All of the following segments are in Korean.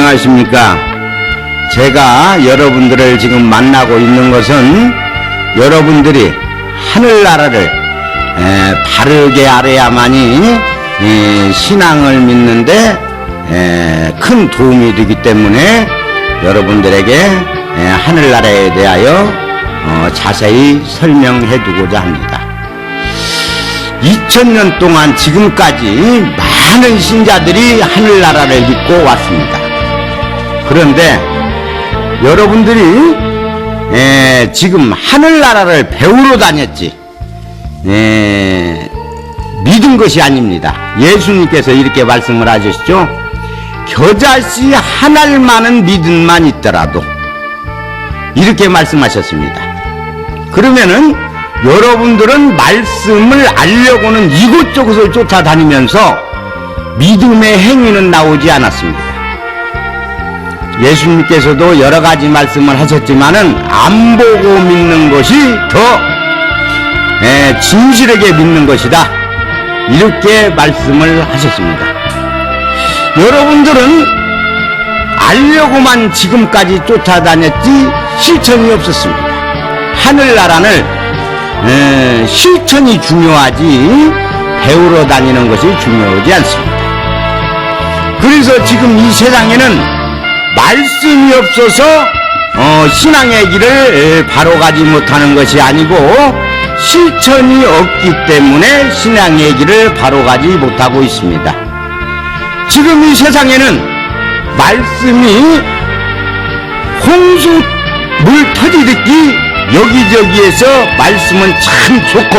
안녕하십니까. 제가 여러분들을 지금 만나고 있는 것은 여러분들이 하늘나라를 바르게 알아야만이 신앙을 믿는데 큰 도움이 되기 때문에 여러분들에게 하늘나라에 대하여 자세히 설명해 두고자 합니다. 2000년 동안 지금까지 많은 신자들이 하늘나라를 믿고 왔습니다. 그런데 여러분들이 지금 하늘나라를 배우러 다녔지 믿은 것이 아닙니다. 예수님께서 이렇게 말씀을 하셨죠. 겨자씨 한 알만은 믿음만 있더라도, 이렇게 말씀하셨습니다. 그러면은 여러분들은 말씀을 알려고는 이곳저곳을 쫓아다니면서 믿음의 행위는 나오지 않았습니다. 예수님께서도 여러 가지 말씀을 하셨지만은 안 보고 믿는 것이 더 진실하게 믿는 것이다, 이렇게 말씀을 하셨습니다. 여러분들은 알려고만 지금까지 쫓아다녔지 실천이 없었습니다. 하늘나라를 실천이 중요하지 배우러 다니는 것이 중요하지 않습니다. 그래서 지금 이 세상에는 말씀이 없어서 신앙의 길을 바로 가지 못하는 것이 아니고 실천이 없기 때문에 신앙의 길을 바로 가지 못하고 있습니다. 지금 이 세상에는 말씀이 홍수 물 터지듯이 여기저기에서 말씀은 참 좋고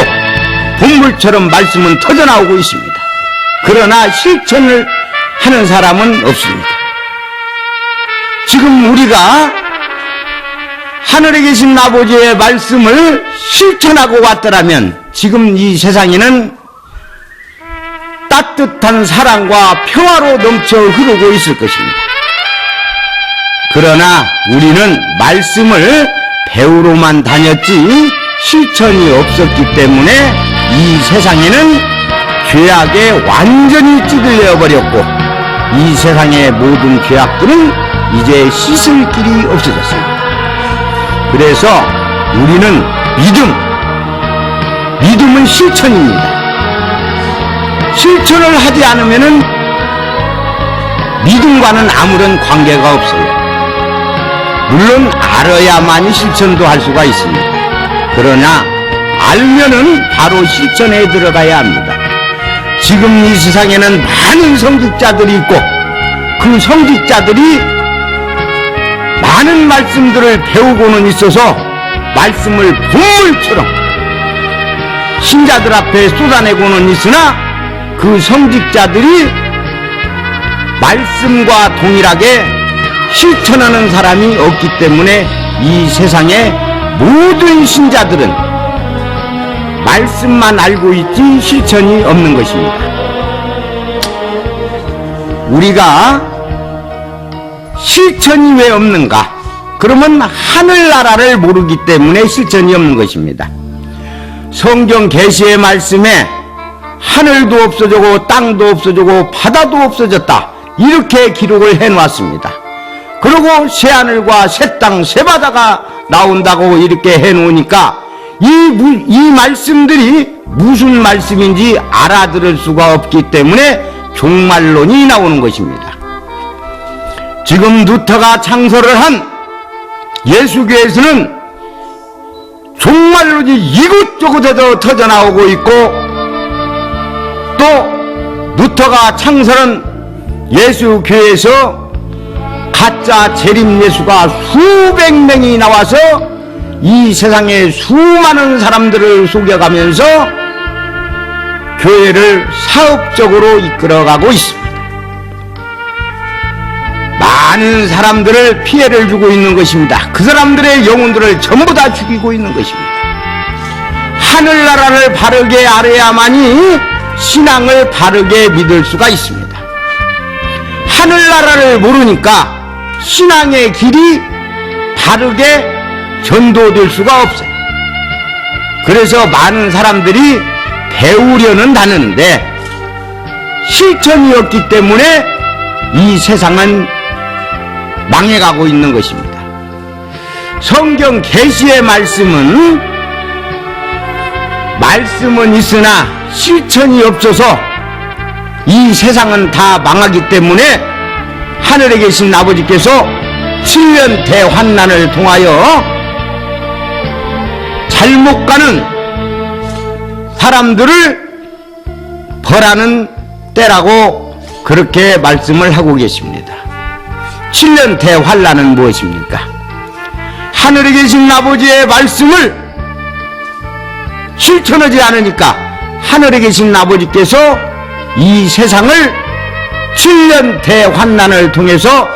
본물처럼 말씀은 터져나오고 있습니다. 그러나 실천을 하는 사람은 없습니다. 지금 우리가 하늘에 계신 아버지의 말씀을 실천하고 왔더라면 지금 이 세상에는 따뜻한 사랑과 평화로 넘쳐 흐르고 있을 것입니다. 그러나 우리는 말씀을 배우러만 다녔지 실천이 없었기 때문에 이 세상에는 죄악에 완전히 찌들려 버렸고 이 세상의 모든 죄악들은 이제 씻을 길이 없어졌습니다. 그래서 우리는 믿음은 실천입니다. 실천을 하지 않으면은 믿음과는 아무런 관계가 없어요. 물론 알아야만이 실천도 할 수가 있습니다. 그러나 알면은 바로 실천에 들어가야 합니다. 지금 이 세상에는 많은 성직자들이 있고 그 성직자들이 많은 말씀들을 배우고는 있어서 말씀을 본물처럼 신자들 앞에 쏟아내고는 있으나 그 성직자들이 말씀과 동일하게 실천하는 사람이 없기 때문에 이 세상의 모든 신자들은 말씀만 알고 있지 실천이 없는 것입니다. 우리가 실천이 왜 없는가? 그러면 하늘나라를 모르기 때문에 실천이 없는 것입니다. 성경 계시의 말씀에 하늘도 없어지고 땅도 없어지고 바다도 없어졌다, 이렇게 기록을 해놓았습니다. 그리고 새하늘과 새 땅, 새 바다가 나온다고 이렇게 해놓으니까 이 말씀들이 무슨 말씀인지 알아들을 수가 없기 때문에 종말론이 나오는 것입니다. 지금 루터가 창설을 한 예수교에서는 종말론이 이곳저곳에서 터져나오고 있고 또 루터가 창설한 예수교에서 가짜 재림 예수가 수백 명이 나와서 이 세상에 수많은 사람들을 속여가면서 교회를 사업적으로 이끌어가고 있습니다. 많은 사람들을 피해를 주고 있는 것입니다. 그 사람들의 영혼들을 전부 다 죽이고 있는 것입니다. 하늘나라를 바르게 알아야만이 신앙을 바르게 믿을 수가 있습니다. 하늘나라를 모르니까 신앙의 길이 바르게 전도될 수가 없어요. 그래서 많은 사람들이 배우려는 다니는데 실천이 없기 때문에 이 세상은 망해가고 있는 것입니다. 성경 계시의 말씀은 있으나 실천이 없어서 이 세상은 다 망하기 때문에 하늘에 계신 아버지께서 7년 대환난을 통하여 잘못 가는 사람들을 벌하는 때라고 그렇게 말씀을 하고 계십니다. 7년 대환난은 무엇입니까? 하늘에 계신 아버지의 말씀을 실천하지 않으니까 하늘에 계신 아버지께서 이 세상을 7년 대환난을 통해서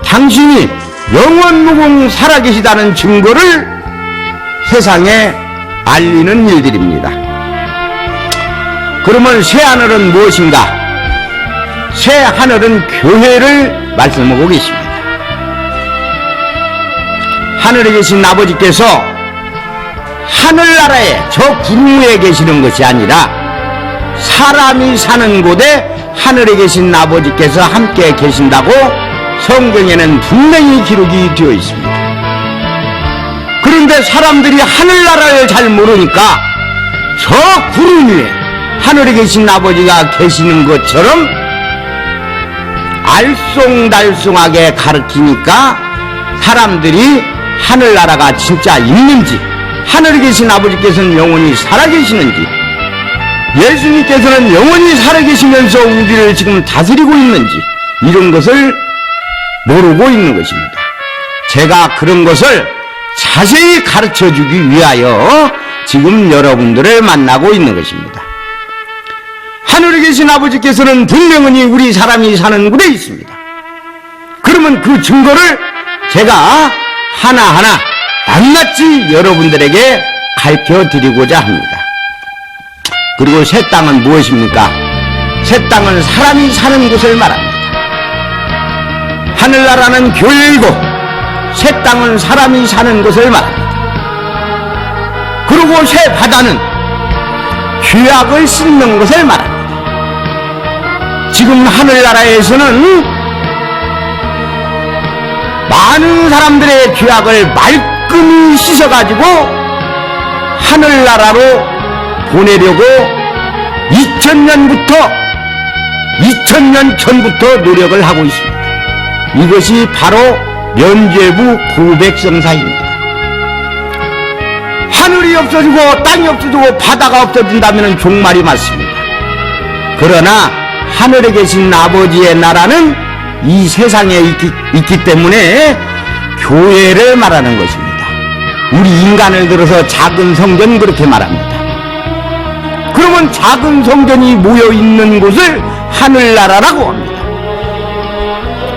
당신이 영원무궁 살아계시다는 증거를 세상에 알리는 일들입니다. 그러면 새하늘은 무엇인가? 새하늘은 교회를 말씀하고 계십니다. 하늘에 계신 아버지께서 하늘나라에 저 구름에 계시는 것이 아니라 사람이 사는 곳에 하늘에 계신 아버지께서 함께 계신다고 성경에는 분명히 기록이 되어 있습니다. 그런데 사람들이 하늘나라를 잘 모르니까 저 구름 위에 하늘에 계신 아버지가 계시는 것처럼 알쏭달쏭하게 가르치니까 사람들이 하늘나라가 진짜 있는지, 하늘에 계신 아버지께서는 영원히 살아계시는지, 예수님께서는 영원히 살아계시면서 우리를 지금 다스리고 있는지, 이런 것을 모르고 있는 것입니다. 제가 그런 것을 자세히 가르쳐주기 위하여 지금 여러분들을 만나고 있는 것입니다. 하늘에 계신 아버지께서는 분명히 우리 사람이 사는 곳에 있습니다. 그러면 그 증거를 제가 하나하나 낱낱이 여러분들에게 가르쳐드리고자 합니다. 그리고 새 땅은 무엇입니까? 새 땅은 사람이 사는 곳을 말합니다. 하늘나라는 교회이고 새 땅은 사람이 사는 곳을 말합니다. 그리고 새 바다는 죄악을 씻는 것을 말합니다. 지금 하늘나라에서는 많은 사람들의 죄악을 말끔히 씻어가지고 하늘나라로 보내려고 2000년 전부터 노력을 하고 있습니다. 이것이 바로 면죄부 고백성사입니다. 하늘이 없어지고 땅이 없어지고 바다가 없어진다면 종말이 맞습니다. 그러나 하늘에 계신 아버지의 나라는 이 세상에 있기 때문에 교회를 말하는 것입니다. 우리 인간을 들어서 작은 성전 그렇게 말합니다. 그러면 작은 성전이 모여있는 곳을 하늘나라라고 합니다.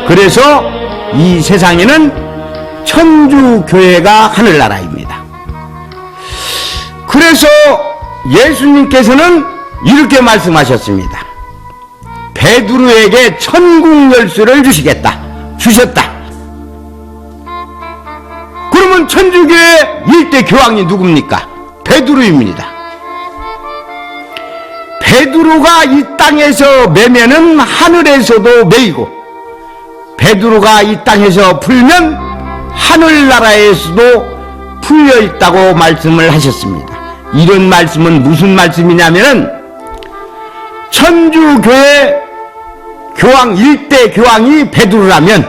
그래서 이 세상에는 천주교회가 하늘나라입니다. 그래서 예수님께서는 이렇게 말씀하셨습니다. 베드로에게 천국 열쇠를 주셨다. 그러면 천주교의 일대 교황이 누굽니까? 베드로입니다. 베드로가 이 땅에서 매면은 하늘에서도 매이고, 베드로가 이 땅에서 풀면 하늘나라에서도 풀려 있다고 말씀을 하셨습니다. 이런 말씀은 무슨 말씀이냐면은 천주교회 교황 일대 교황이 베드로라면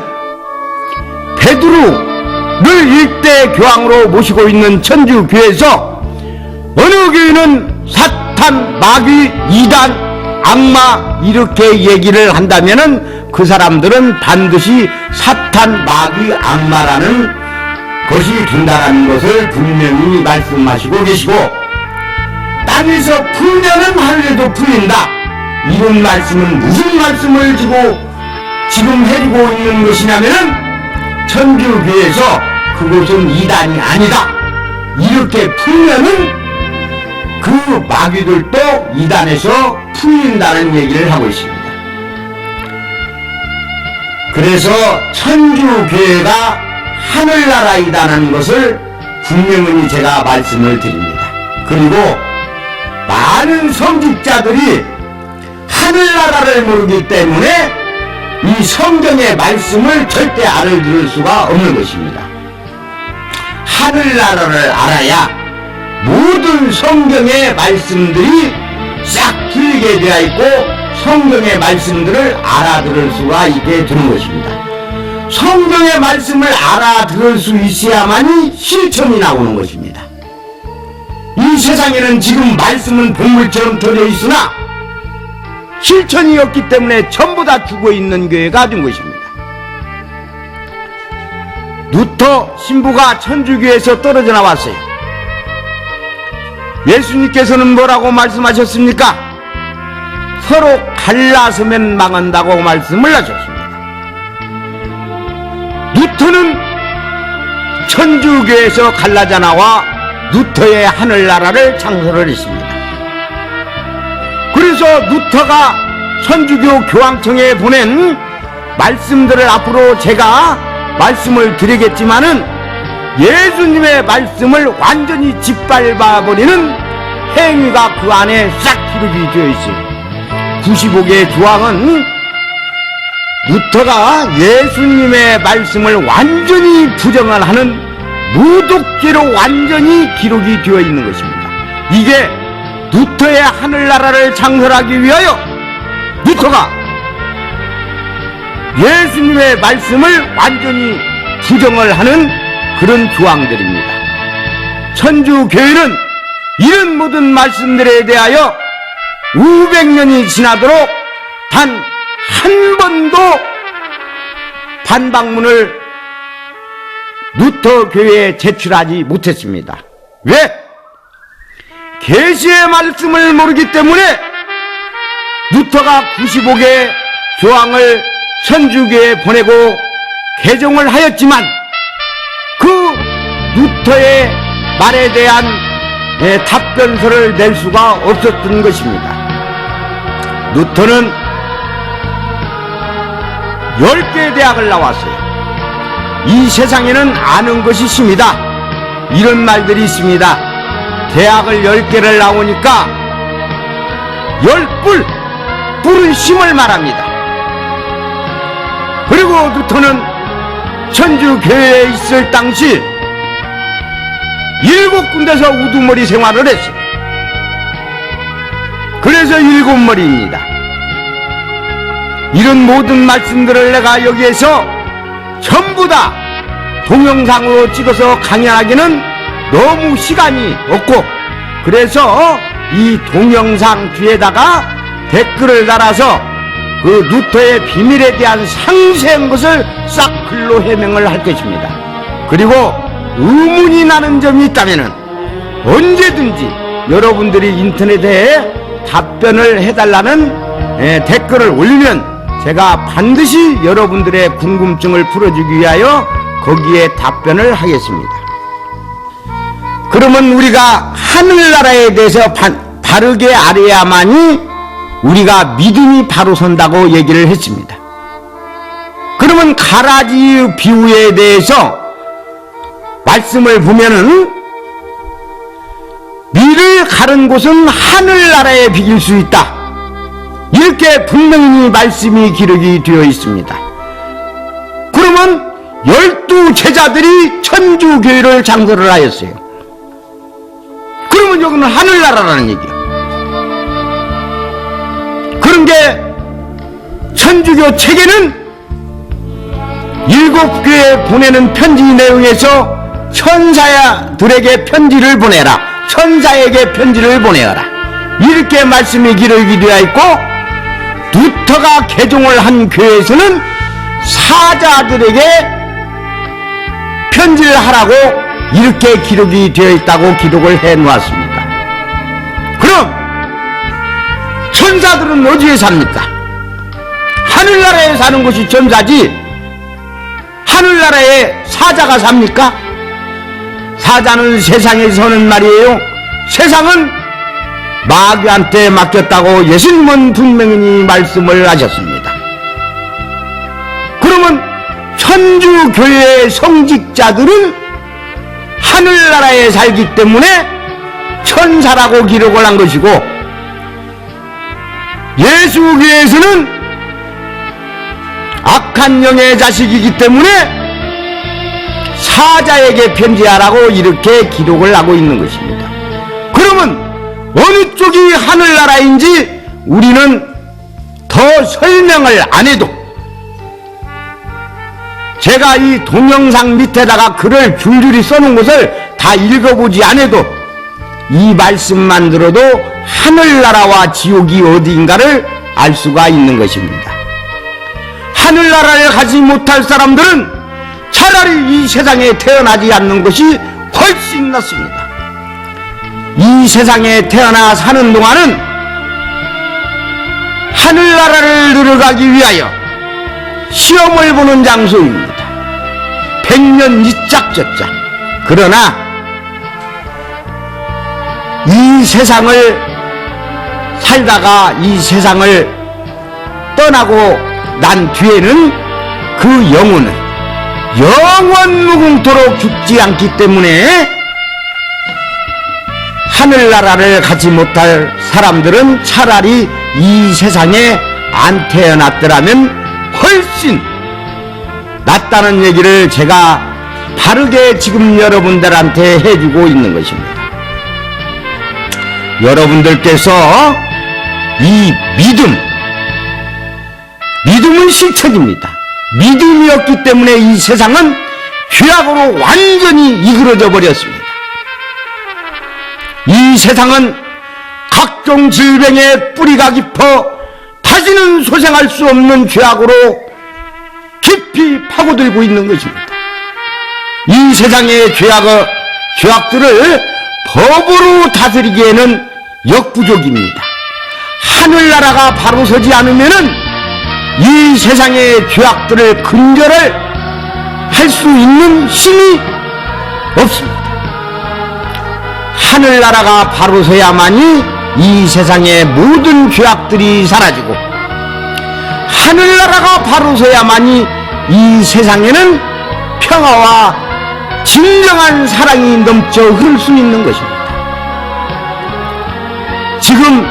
베드로를 일대 교황으로 모시고 있는 천주교회에서 어느 교회는 사탄, 마귀, 이단, 악마 이렇게 얘기를 한다면은 그 사람들은 반드시 사탄, 마귀, 악마라는 것이 된다는 것을 분명히 말씀하시고 계시고, 땅에서 풀면은 하늘에도 풀린다. 이런 말씀은 무슨 말씀을 지금 해주고 있는 것이냐면은 천주교회에서 그곳은 이단이 아니다. 이렇게 풀면은 그 마귀들도 이단에서 풀린다는 얘기를 하고 있습니다. 그래서 천주교회가 하늘나라이다는 것을 분명히 제가 말씀을 드립니다. 그리고 많은 성직자들이 하늘나라를 모르기 때문에 이 성경의 말씀을 절대 알아들을 수가 없는 것입니다. 하늘나라를 알아야 모든 성경의 말씀들이 싹 들리게 되어 있고 성경의 말씀들을 알아들을 수가 있게 되는 것입니다. 성경의 말씀을 알아들을 수 있어야만이 실천이 나오는 것입니다. 이 세상에는 지금 말씀은 동물처럼 들어 있으나 실천이 없기 때문에 전부 다 죽어있는 교회가 된 것입니다. 루터 신부가 천주교에서 떨어져 나왔어요. 예수님께서는 뭐라고 말씀하셨습니까? 서로 갈라서면 망한다고 말씀을 하셨습니다. 루터는 천주교에서 갈라져 나와 루터의 하늘나라를 창설을 했습니다. 그래서 루터가 천주교 교황청에 보낸 말씀들을 앞으로 제가 말씀을 드리겠지만은 예수님의 말씀을 완전히 짓밟아버리는 행위가 그 안에 싹 기록이 되어 있어요. 95개의 조항은 루터가 예수님의 말씀을 완전히 부정을 하는 모독죄로 완전히 기록이 되어 있는 것입니다. 이게 루터의 하늘나라를 창설하기 위하여 루터가 예수님의 말씀을 완전히 부정을 하는 그런 조항들입니다. 천주교회는 이런 모든 말씀들에 대하여 500년이 지나도록 단 한 번도 반박문을 루터 교회에 제출하지 못했습니다. 왜? 계시의 말씀을 모르기 때문에 루터가 95개 조항을 천주교에 보내고 개정을 하였지만 그 루터의 말에 대한 답변서를 낼 수가 없었던 것입니다. 루터는 10개의 대학을 나왔어요. 이 세상에는 아는 것이 있습니다. 이런 말들이 있습니다. 대학을 10개를 나오니까 10뿔, 뿔은 힘을 말합니다. 그리고 루터는 천주교회에 있을 당시 7군데서 우두머리 생활을 했어요. 그래서 7머리입니다. 이런 모든 말씀들을 내가 여기에서 전부 다 동영상으로 찍어서 강연하기는 너무 시간이 없고, 그래서 이 동영상 뒤에다가 댓글을 달아서 그 루터의 비밀에 대한 상세한 것을 싹 글로 해명을 할 것입니다. 그리고 의문이 나는 점이 있다면 언제든지 여러분들이 인터넷에 답변을 해달라는 댓글을 올리면 제가 반드시 여러분들의 궁금증을 풀어주기 위하여 거기에 답변을 하겠습니다. 그러면 우리가 하늘나라에 대해서 바르게 알아야만이 우리가 믿음이 바로 선다고 얘기를 했습니다. 그러면 가라지 비유에 대해서 말씀을 보면은 밀을 가른 곳은 하늘나라에 비길 수 있다, 이렇게 분명히 말씀이 기록이 되어 있습니다. 그러면 12제자들이 천주교회를 창설을 하였어요. 그러면 여기는 하늘나라라는 얘기예요. 그런 게 천주교 책에는 7교회에 보내는 편지 내용에서 천사들에게 편지를 보내라, 천사에게 편지를 보내어라, 이렇게 말씀이 기록이 되어 있고, 루터가 개종을 한 교회에서는 사자들에게 편지를 하라고 이렇게 기록이 되어 있다고 기록을 해 놓았습니다. 그럼 천사들은 어디에 삽니까? 하늘나라에 사는 것이 천사지 하늘나라에 사자가 삽니까? 사자는 세상에 서는 말이에요. 세상은 마귀한테 맡겼다고 예수님은 분명히 말씀을 하셨습니다. 그러면 천주교회의 성직자들은 하늘나라에 살기 때문에 천사라고 기록을 한 것이고, 예수교회에서는 악한 영의 자식이기 때문에 사자에게 편지하라고 이렇게 기록을 하고 있는 것입니다. 그러면 어느 쪽이 하늘나라인지 우리는 더 설명을 안 해도, 제가 이 동영상 밑에다가 글을 줄줄이 써놓은 것을 다 읽어보지 않아도 이 말씀만 들어도 하늘나라와 지옥이 어디인가를 알 수가 있는 것입니다. 하늘나라에 가지 못할 사람들은 차라리 이 세상에 태어나지 않는 것이 훨씬 낫습니다. 이 세상에 태어나 사는 동안은 하늘나라를 들어가기 위하여 시험을 보는 장소입니다. 100년 이짝저짝. 그러나 이 세상을 살다가 이 세상을 떠나고 난 뒤에는 그 영혼은 영원 무궁토록 죽지 않기 때문에 하늘나라를 가지 못할 사람들은 차라리 이 세상에 안 태어났더라면 훨씬 낫다는 얘기를 제가 바르게 지금 여러분들한테 해주고 있는 것입니다. 여러분들께서 이 믿음은 실천입니다. 믿음이 없기 때문에 이 세상은 죄악으로 완전히 이그러져 버렸습니다. 이 세상은 각종 질병의 뿌리가 깊어 다시는 소생할 수 없는 죄악으로 깊이 파고들고 있는 것입니다. 이 세상의 죄악들을 법으로 다스리기에는 역부족입니다. 하늘나라가 바로 서지 않으면은 이 세상의 죄악들을 근절을 할 수 있는 힘이 없습니다. 하늘나라가 바로 서야만이 이 세상의 모든 죄악들이 사라지고, 하늘나라가 바로 서야만이 이 세상에는 평화와 진정한 사랑이 넘쳐 흐를 수 있는 것입니다. 지금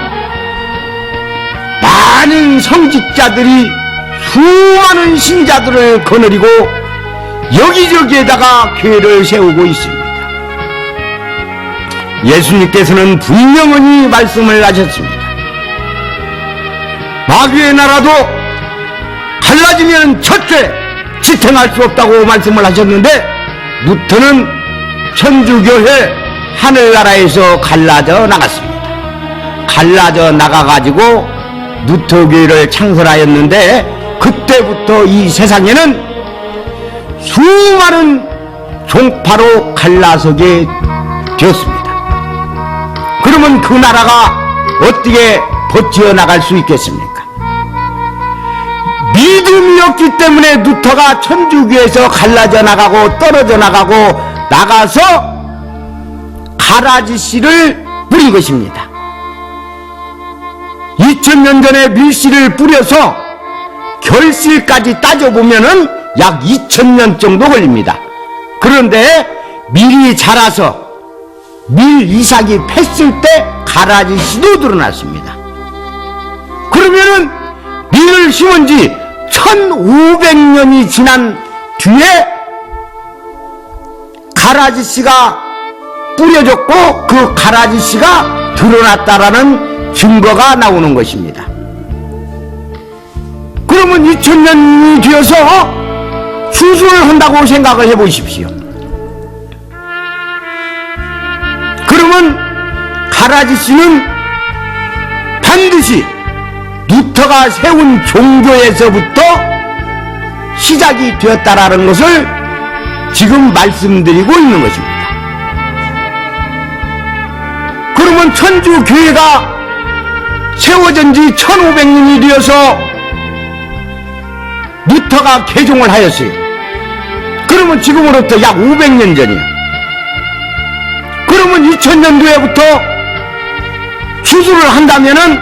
많은 성직자들이 수많은 신자들을 거느리고 여기저기에다가 교회를 세우고 있습니다. 예수님께서는 분명히 말씀을 하셨습니다. 마귀의 나라도 갈라지면 절대 지탱할 수 없다고 말씀을 하셨는데, 루터는 천주교회 하늘나라에서 갈라져 나갔습니다. 갈라져 나가가지고 루터교회를 창설하였는데, 그때부터 이 세상에는 수많은 종파로 갈라서게 되었습니다. 그러면 그 나라가 어떻게 버티어 나갈 수 있겠습니까? 믿음이 없기 때문에 루터가 천주교에서 갈라져 나가고 떨어져 나가서 가라지씨를 뿌린 것입니다. 2000년 전에 밀씨를 뿌려서 결실까지 따져보면은 약 2000년 정도 걸립니다. 그런데 밀이 자라서 밀 이삭이 팼을 때 가라지씨도 드러났습니다. 그러면은 밀을 심은 지 1500년이 지난 뒤에 가라지씨가 뿌려졌고 그 가라지씨가 드러났다라는 증거가 나오는 것입니다. 그러면 2000년이 되어서 수술을 한다고 생각을 해보십시오. 그러면 가라지씨는 반드시 루터가 세운 종교에서부터 시작이 되었다라는 것을 지금 말씀드리고 있는 것입니다. 그러면 천주교회가 세워진 지 1500년이 되어서 루터가 개종을 하였어요. 그러면 지금으로부터 약 500년 전이야. 그러면 2000년도에부터 수술을 한다면은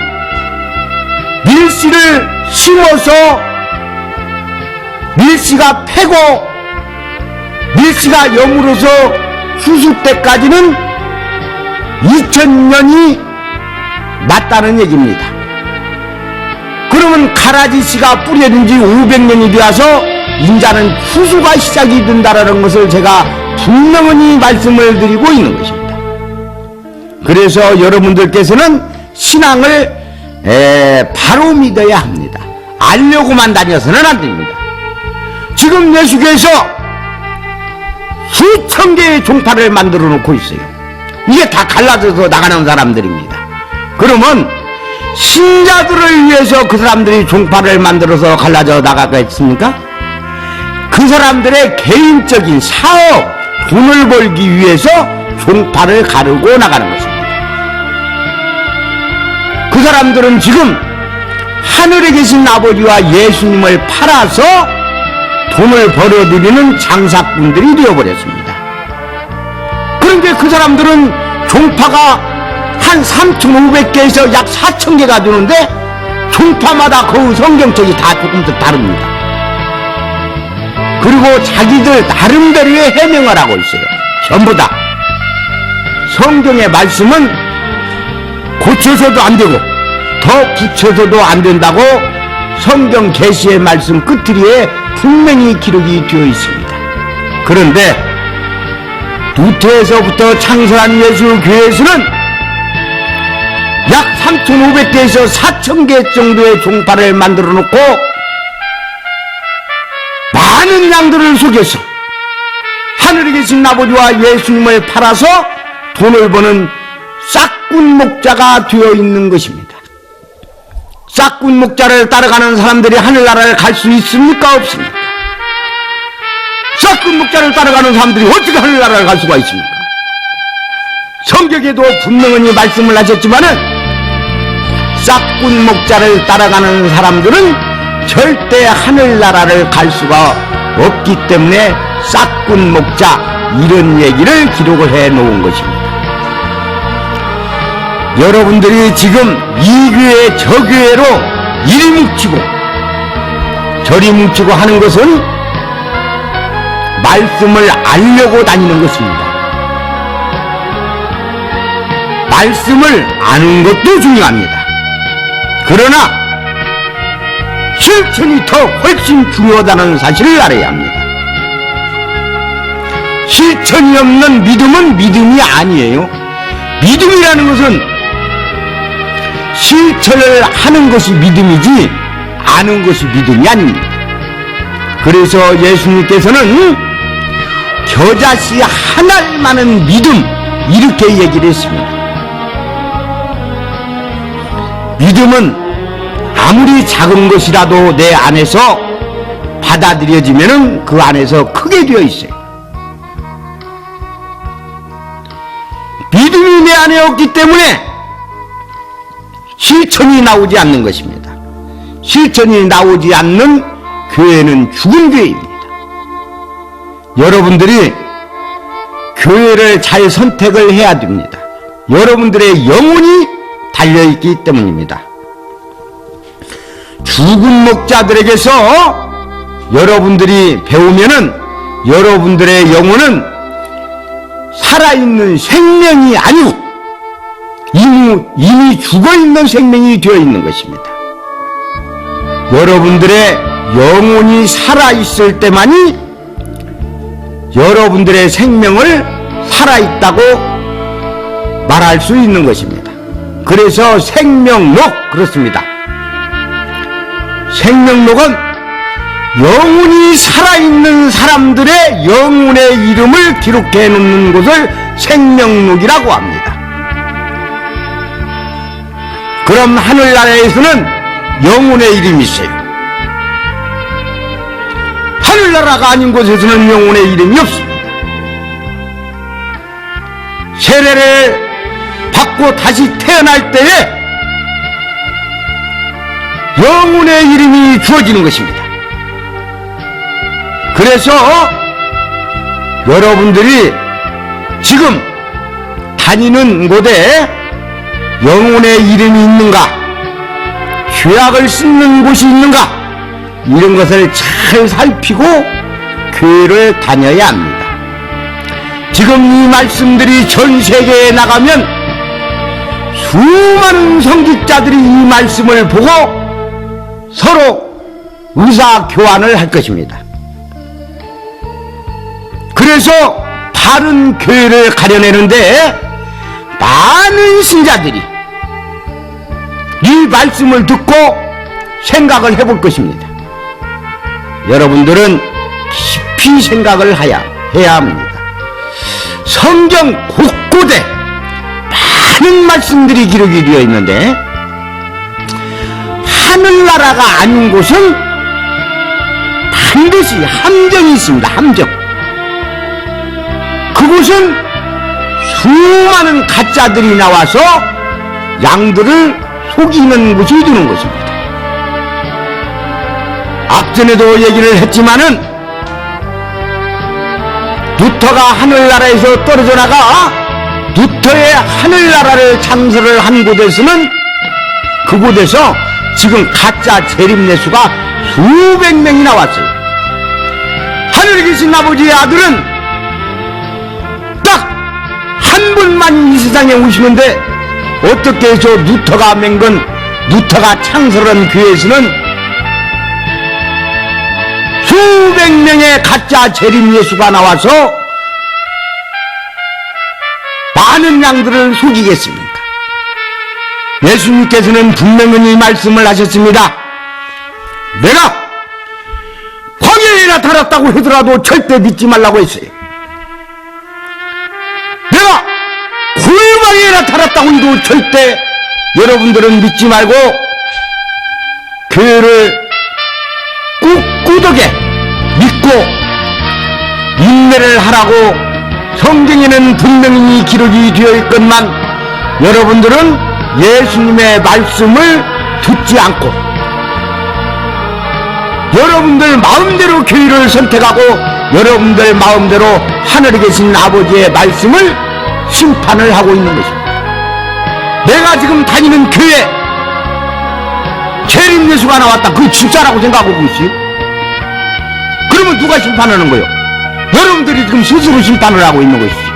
밀씨를 심어서 밀씨가 패고 밀씨가 영으로서 수술 때까지는 2000년이 맞다는 얘기입니다. 그러면 그러면 가라지씨가 뿌려진 지 500년이 되어서 인자는 추수가 시작이 된다라는 것을 제가 분명히 말씀을 드리고 있는 것입니다. 그래서 여러분들께서는 신앙을 바로 믿어야 합니다. 알려고만 다녀서는 안 됩니다. 지금 예수께서 수천 개의 종파를 만들어 놓고 있어요. 이게 다 갈라져서 나가는 사람들입니다. 그러면 신자들을 위해서 그 사람들이 종파를 만들어서 갈라져 나가겠습니까? 그 사람들의 개인적인 사업, 돈을 벌기 위해서 종파를 가르고 나가는 것입니다. 그 사람들은 지금 하늘에 계신 아버지와 예수님을 팔아서 돈을 벌어들이는 장사꾼들이 되어버렸습니다. 그런데 그 사람들은 종파가 한 3,500개에서 약 4,000개가 되는데 종파마다 그 성경책이 다 조금씩 다릅니다. 그리고 자기들 나름대로의 해명을 하고 있어요. 전부 다. 성경의 말씀은 고쳐서도 안 되고 더 붙여서도 안 된다고 성경 계시의 말씀 끝트리에 분명히 기록이 되어 있습니다. 그런데 누태에서부터 창설한 예수교회에서는 약 3,500개에서 4,000개 정도의 종파를 만들어 놓고 많은 양들을 속여서 하늘에 계신 아버지와 예수님을 팔아서 돈을 버는 싹군 목자가 되어 있는 것입니다. 싹군 목자를 따라가는 사람들이 하늘나라를 갈 수 있습니까? 없습니까? 싹군 목자를 따라가는 사람들이 어떻게 하늘나라를 갈 수가 있습니까? 성경에도 분명히 말씀을 하셨지만은 싹군 목자를 따라가는 사람들은 절대 하늘나라를 갈 수가 없기 때문에 싹군 목자 이런 얘기를 기록을 해 놓은 것입니다. 여러분들이 지금 이 교회 저 교회로 이리 뭉치고 저리 뭉치고 하는 것은 말씀을 알려고 다니는 것입니다. 말씀을 아는 것도 중요합니다. 그러나 실천이 더 훨씬 중요하다는 사실을 알아야 합니다. 실천이 없는 믿음은 믿음이 아니에요. 믿음이라는 것은 실천을 하는 것이 믿음이지 아는 것이 믿음이 아닙니다. 그래서 예수님께서는 겨자씨 한 알만한 믿음 이렇게 얘기를 했습니다. 믿음은 아무리 작은 것이라도 내 안에서 받아들여지면 그 안에서 크게 되어 있어요. 믿음이 내 안에 없기 때문에 실천이 나오지 않는 것입니다. 실천이 나오지 않는 교회는 죽은 교회입니다. 여러분들이 교회를 잘 선택을 해야 됩니다. 여러분들의 영혼이 달려있기 때문입니다. 죽은 목자들에게서 여러분들이 배우면은 여러분들의 영혼은 살아있는 생명이 아니고 이미 죽어있는 생명이 되어 있는 것입니다. 여러분들의 영혼이 살아있을 때만이 여러분들의 생명을 살아있다고 말할 수 있는 것입니다. 그래서 생명록 그렇습니다. 생명록은 영혼이 살아있는 사람들의 영혼의 이름을 기록해 놓는 것을 생명록이라고 합니다. 그럼 하늘나라에서는 영혼의 이름이 있어요. 하늘나라가 아닌 곳에서는 영혼의 이름이 없습니다. 세례를 받고 다시 태어날 때에 영혼의 이름이 주어지는 것입니다. 그래서 여러분들이 지금 다니는 곳에 영혼의 이름이 있는가, 죄악을 씻는 곳이 있는가, 이런 것을 잘 살피고 교회를 다녀야 합니다. 지금 이 말씀들이 전 세계에 나가면 수많은 선지자들이 이 말씀을 보고 서로 의사 교환을 할 것입니다. 그래서 바른 교회를 가려내는데 많은 신자들이 이 말씀을 듣고 생각을 해볼 것입니다. 여러분들은 깊이 생각을 해야 합니다. 성경 곳곳에 많은 말씀들이 기록이 되어 있는데 하늘나라가 아닌 곳은 반드시 함정이 있습니다. 함정. 그곳은 수많은 가짜들이 나와서 양들을 속이는 곳이 되는 것입니다. 앞전에도 얘기를 했지만은 루터가 하늘나라에서 떨어져 나가 루터의 하늘나라를 창설을 한 곳에서는 그곳에서 지금 가짜 재림예수가 수백 명이 나왔어요. 하늘에 계신 아버지의 아들은 딱 한 분만 이 세상에 오시는데 어떻게 해서 루터가 맹건 루터가 창설한 교회에서는 수백 명의 가짜 재림 예수가 나와서 많은 양들을 속이겠습니까? 예수님께서는 분명히 말씀을 하셨습니다. 내가 광야에 나타났다고 하더라도 절대 믿지 말라고 했어요. 내가 골방에 나타났다고 해도 절대 여러분들은 믿지 말고 교회를 꿋꿋하게 믿고 인내를 하라고 성경에는 분명히 기록이 되어 있건만 여러분들은 예수님의 말씀을 듣지 않고 여러분들 마음대로 교회를 선택하고 여러분들 마음대로 하늘에 계신 아버지의 말씀을 심판을 하고 있는 것입니다. 내가 지금 다니는 교회 재림 예수가 나왔다. 그게 진짜라고 생각하고 있어요? 그러면 누가 심판하는 거예요? 여러분들이 지금 스스로 심판을 하고 있는 것이죠.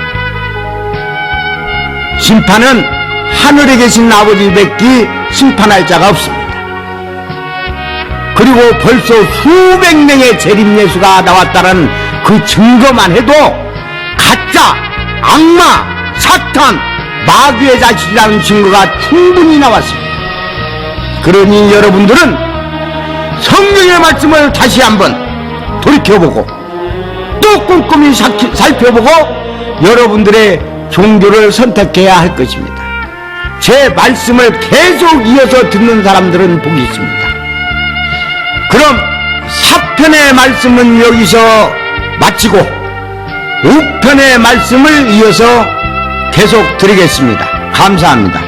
심판은 하늘에 계신 아버지밖에 심판할 자가 없습니다. 그리고 벌써 수백 명의 재림 예수가 나왔다는 그 증거만 해도 가짜, 악마, 사탄, 마귀의 자식이라는 증거가 충분히 나왔습니다. 그러니 여러분들은 성경의 말씀을 다시 한번 돌이켜보고 또 꼼꼼히 살펴보고 여러분들의 종교를 선택해야 할 것입니다. 제 말씀을 계속 이어서 듣는 사람들은 복이 있습니다. 그럼 4편의 말씀은 여기서 마치고 5편의 말씀을 이어서 계속 드리겠습니다. 감사합니다.